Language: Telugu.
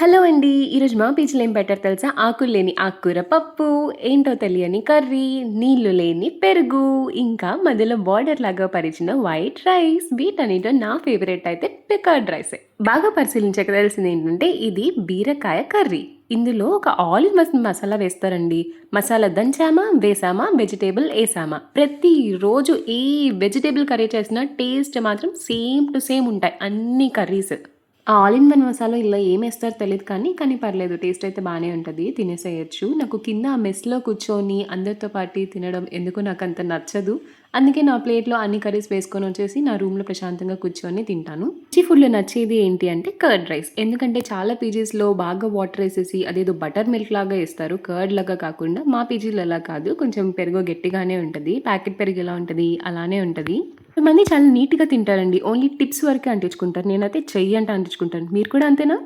హలో అండి. ఈరోజు మా పీజీలో ఏం పెట్టారో తెలుసా? ఆకులు లేని ఆకుకూర పప్పు, ఏంటో తెలియని కర్రీ, నీళ్లు లేని పెరుగు, ఇంకా మధ్యలో బార్డర్ లాగా పరిచిన వైట్ రైస్. వీటన్నిటిలో నా ఫేవరెట్ అయితే కర్డ్ రైసే. బాగా పరిశీలించాక తెలిసిందేంటంటే ఇది బీరకాయ కర్రీ. ఇందులో ఒక ఆల్ ఇన్ వన్ మసాలా వేస్తారండి. మసాలా దంచామా, వేసామా, వెజిటేబుల్ ఏసామా. ప్రతిరోజు ఏ వెజిటేబుల్ కర్రీ చేసినా టేస్ట్ మాత్రం సేమ్ టు సేమ్ ఉంటాయి అన్ని కర్రీస్. ఆ ఆల్ ఇన్ వన్ మసాలా ఇలా ఏమేస్తారో తెలీదు కానీ పర్లేదు. టేస్ట్ అయితే బానే ఉంటది. తినేసేయొచ్చు. నాకు కింద ఆ మెస్‌లో కూర్చొని అందరితో పాటి తినడం ఎందుకో నాకంత నచ్చదు. అందుకే నా ప్లేట్‌లో అన్ని కర్రీస్ వేసుకొనొచ్చేసి నా రూమ్‌లో ప్రశాంతంగా కూర్చొని తింటాను. పీజీ ఫుడ్‌లో నచ్చేది ఏంటి అంటే కర్డ్ రైస్. ఎందుకంటే చాలా పీజీస్‌లో బాగా వాటర్ ఏసేసి అదేదో బటర్ మిల్క్ లాగా ఏస్తారు. కర్డ్ లాగా కాకుండా మా పీజీలో అలా కాదు. కొంచెం పెరుగు గట్టిగానే ఉంటది. ప్యాకెట్ పెరుగు ఎలా ఉంటది అలానే ఉంటది. కొంతమంది చాలా నీట్‌గా తింటారండి. ఓన్లీ టిప్స్ వరకే అంటించుకుంటారు. నేనైతే చెయ్యి అంట అంటించుకుంటాను. మీరు కూడా అంతేనా?